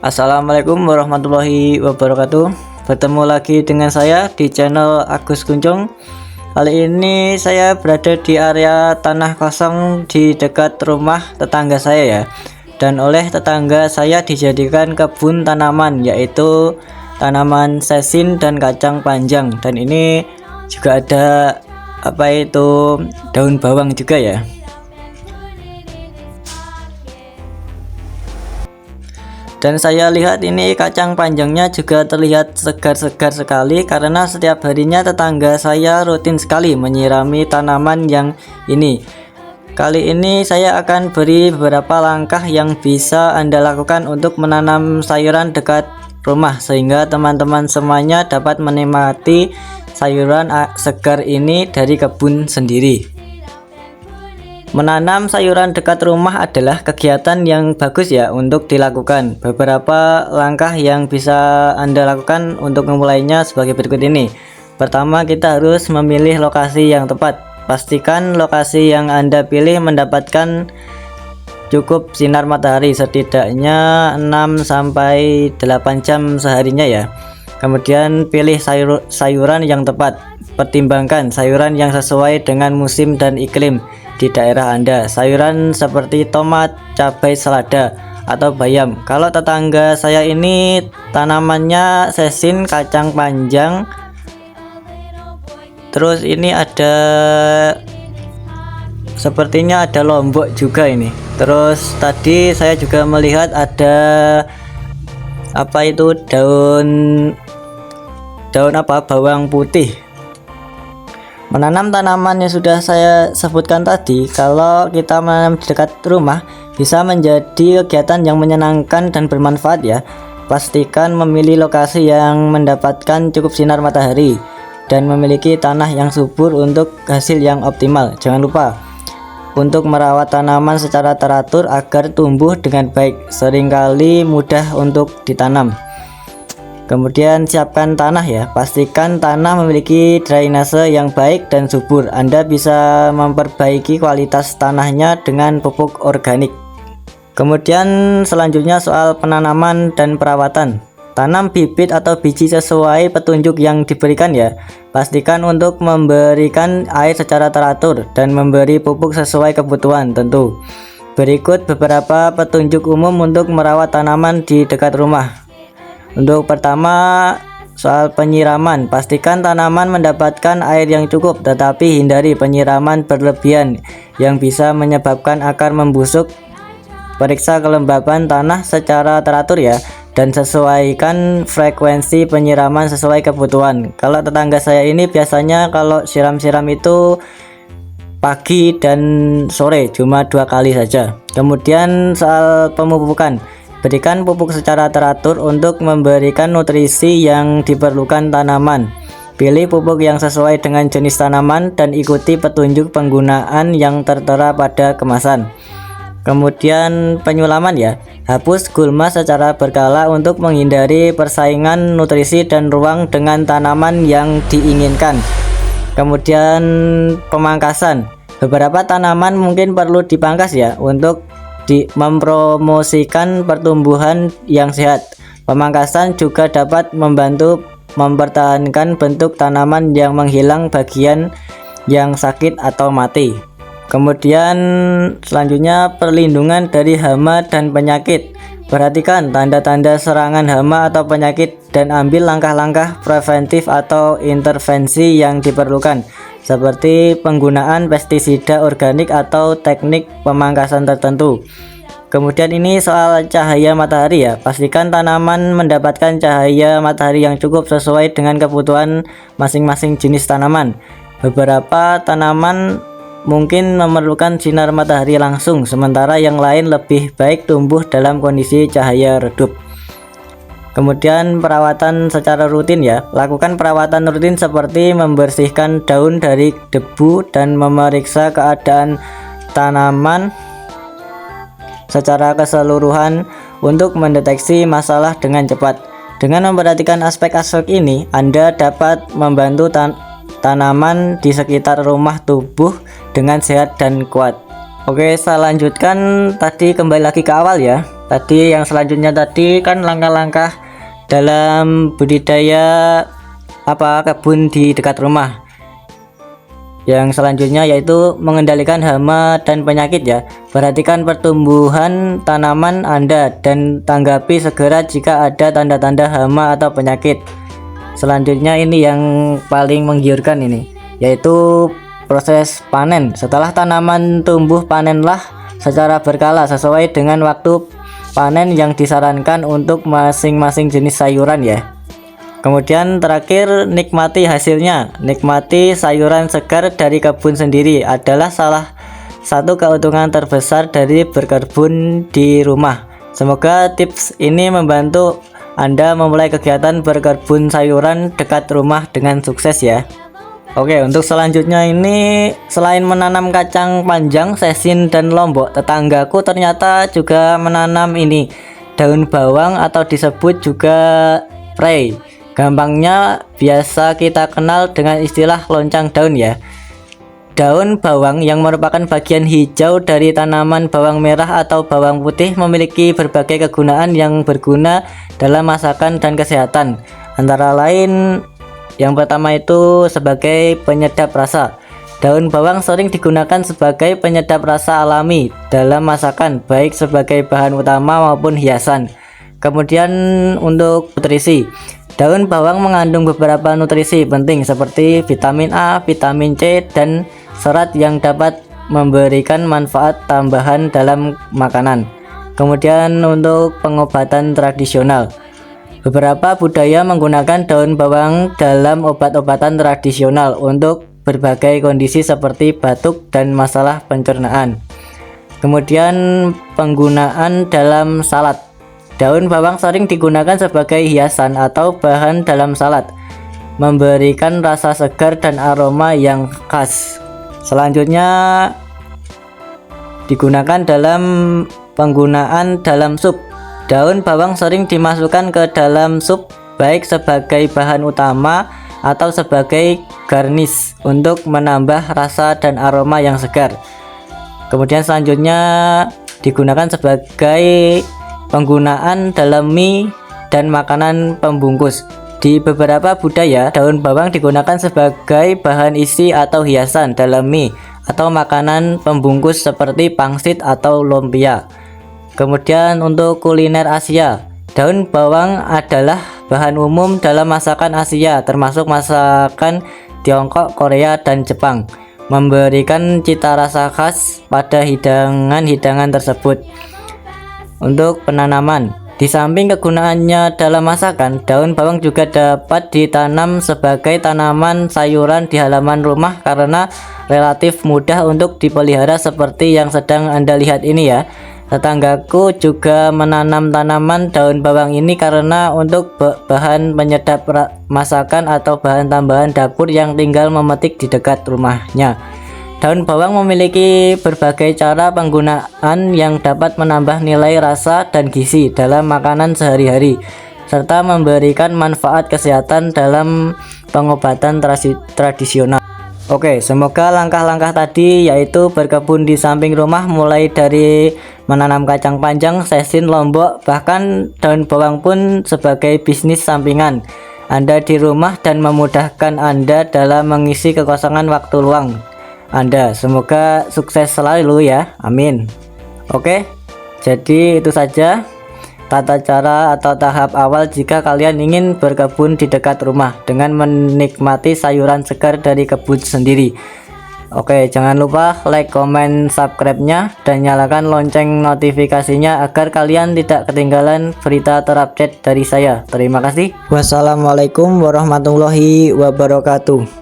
Assalamualaikum warahmatullahi wabarakatuh. Bertemu lagi dengan saya di channel Agus Kuncung. Kali ini saya berada di area tanah kosong di dekat rumah tetangga saya ya. Dan oleh tetangga saya dijadikan kebun tanaman, yaitu tanaman sesin dan kacang panjang. Dan ini juga ada daun bawang juga ya. Dan saya lihat ini kacang panjangnya juga terlihat segar-segar sekali, karena setiap harinya tetangga saya rutin sekali menyirami tanaman yang ini. Kali ini saya akan beri beberapa langkah yang bisa Anda lakukan untuk menanam sayuran dekat rumah, sehingga teman-teman semuanya dapat menikmati sayuran segar ini dari kebun sendiri. Menanam sayuran dekat rumah adalah kegiatan yang bagus ya untuk dilakukan. Beberapa langkah yang bisa Anda lakukan untuk memulainya sebagai berikut ini. Pertama, kita harus memilih lokasi yang tepat. Pastikan lokasi yang Anda pilih mendapatkan cukup sinar matahari, setidaknya 6-8 jam seharinya ya. Kemudian pilih sayuran yang tepat. Pertimbangkan sayuran yang sesuai dengan musim dan iklim di daerah Anda. Sayuran seperti tomat, cabai, selada, atau bayam. Kalau tetangga saya ini tanamannya sesin, kacang panjang. Terus ini ada, sepertinya ada lombok juga ini. Terus tadi saya juga melihat ada bawang putih. Menanam tanaman yang sudah saya sebutkan tadi, kalau kita menanam di dekat rumah, bisa menjadi kegiatan yang menyenangkan dan bermanfaat ya. Pastikan memilih lokasi yang mendapatkan cukup sinar matahari dan memiliki tanah yang subur untuk hasil yang optimal. Jangan lupa untuk merawat tanaman secara teratur agar tumbuh dengan baik. Seringkali mudah untuk ditanam. Kemudian siapkan tanah ya, pastikan tanah memiliki drainase yang baik dan subur. Anda bisa memperbaiki kualitas tanahnya dengan pupuk organik. Kemudian selanjutnya soal penanaman dan perawatan. Tanam bibit atau biji sesuai petunjuk yang diberikan ya. Pastikan untuk memberikan air secara teratur dan memberi pupuk sesuai kebutuhan tentu. Berikut beberapa petunjuk umum untuk merawat tanaman di dekat rumah. Untuk pertama, soal penyiraman. Pastikan tanaman mendapatkan air yang cukup, tetapi hindari penyiraman berlebihan yang bisa menyebabkan akar membusuk. Periksa kelembaban tanah secara teratur ya, dan sesuaikan frekuensi penyiraman sesuai kebutuhan. Kalau tetangga saya ini biasanya kalau siram-siram itu pagi dan sore, cuma 2 kali saja. Kemudian soal pemupukan. Berikan pupuk secara teratur untuk memberikan nutrisi yang diperlukan tanaman. Pilih pupuk yang sesuai dengan jenis tanaman dan ikuti petunjuk penggunaan yang tertera pada kemasan. Kemudian penyulaman ya. Hapus gulma secara berkala untuk menghindari persaingan nutrisi dan ruang dengan tanaman yang diinginkan. Kemudian pemangkasan. Beberapa tanaman mungkin perlu dipangkas ya untuk mempromosikan pertumbuhan yang sehat. Pemangkasan juga dapat membantu mempertahankan bentuk tanaman yang menghilang bagian yang sakit atau mati. Kemudian selanjutnya perlindungan dari hama dan penyakit. Perhatikan tanda-tanda serangan hama atau penyakit dan ambil langkah-langkah preventif atau intervensi yang diperlukan, seperti penggunaan pestisida organik atau teknik pemangkasan tertentu. Kemudian ini soal cahaya matahari ya. Pastikan tanaman mendapatkan cahaya matahari yang cukup sesuai dengan kebutuhan masing-masing jenis tanaman. Beberapa tanaman mungkin memerlukan sinar matahari langsung, sementara yang lain lebih baik tumbuh dalam kondisi cahaya redup. Kemudian perawatan secara rutin ya. Lakukan perawatan rutin seperti membersihkan daun dari debu dan memeriksa keadaan tanaman secara keseluruhan untuk mendeteksi masalah dengan cepat. Dengan memperhatikan aspek-aspek ini, Anda dapat membantu tanaman di sekitar rumah tumbuh dengan sehat dan kuat. Oke, saya lanjutkan tadi kembali lagi ke awal ya. Tadi yang selanjutnya tadi kan langkah-langkah dalam budidaya kebun di dekat rumah. Yang selanjutnya yaitu mengendalikan hama dan penyakit ya. Perhatikan pertumbuhan tanaman Anda dan tanggapi segera jika ada tanda-tanda hama atau penyakit. Selanjutnya ini yang paling menggiurkan ini, yaitu proses panen. Setelah tanaman tumbuh, panenlah secara berkala sesuai dengan waktu panen yang disarankan untuk masing-masing jenis sayuran ya. Kemudian terakhir, nikmati hasilnya. Nikmati sayuran segar dari kebun sendiri adalah salah satu keuntungan terbesar dari berkebun di rumah. Semoga tips ini membantu Anda memulai kegiatan berkebun sayuran dekat rumah dengan sukses ya. Oke, untuk selanjutnya ini, selain menanam kacang panjang, sesin, dan lombok, tetanggaku ternyata juga menanam ini, daun bawang atau disebut juga prei. Gampangnya biasa kita kenal dengan istilah loncang daun ya. Daun bawang yang merupakan bagian hijau dari tanaman bawang merah atau bawang putih memiliki berbagai kegunaan yang berguna dalam masakan dan kesehatan. Antara lain, yang pertama itu sebagai penyedap rasa. Daun bawang sering digunakan sebagai penyedap rasa alami dalam masakan, baik sebagai bahan utama maupun hiasan. Kemudian untuk nutrisi, daun bawang mengandung beberapa nutrisi penting seperti vitamin A, vitamin C, dan serat yang dapat memberikan manfaat tambahan dalam makanan. Kemudian untuk pengobatan tradisional, beberapa budaya menggunakan daun bawang dalam obat-obatan tradisional untuk berbagai kondisi seperti batuk dan masalah pencernaan. Kemudian penggunaan dalam salad, daun bawang sering digunakan sebagai hiasan atau bahan dalam salad, memberikan rasa segar dan aroma yang khas. Selanjutnya digunakan dalam penggunaan dalam sup. Daun bawang sering dimasukkan ke dalam sup, baik sebagai bahan utama atau sebagai garnish untuk menambah rasa dan aroma yang segar. Kemudian selanjutnya digunakan sebagai penggunaan dalam mie dan makanan pembungkus. Di beberapa budaya, daun bawang digunakan sebagai bahan isi atau hiasan dalam mie atau makanan pembungkus seperti pangsit atau lumpia. Kemudian untuk kuliner Asia, daun bawang adalah bahan umum dalam masakan Asia, termasuk masakan Tiongkok, Korea, dan Jepang, memberikan cita rasa khas pada hidangan-hidangan tersebut. Untuk penanaman, di samping kegunaannya dalam masakan, daun bawang juga dapat ditanam sebagai tanaman sayuran di halaman rumah karena relatif mudah untuk dipelihara seperti yang sedang Anda lihat ini ya. Tetanggaku juga menanam tanaman daun bawang ini karena untuk bahan penyedap masakan atau bahan tambahan dapur yang tinggal memetik di dekat rumahnya. Daun bawang memiliki berbagai cara penggunaan yang dapat menambah nilai rasa dan gizi dalam makanan sehari-hari, serta memberikan manfaat kesehatan dalam pengobatan tradisional. Oke, semoga langkah-langkah tadi, yaitu berkebun di samping rumah, mulai dari menanam kacang panjang, sesin, lombok, bahkan daun bawang pun sebagai bisnis sampingan Anda di rumah dan memudahkan Anda dalam mengisi kekosongan waktu luang Anda. Semoga sukses selalu ya, amin. Oke, jadi itu saja tata cara atau tahap awal jika kalian ingin berkebun di dekat rumah dengan menikmati sayuran segar dari kebun sendiri. Oke, jangan lupa like, comment, subscribe-nya, dan nyalakan lonceng notifikasinya agar kalian tidak ketinggalan berita terupdate dari saya. Terima kasih. Wassalamualaikum warahmatullahi wabarakatuh.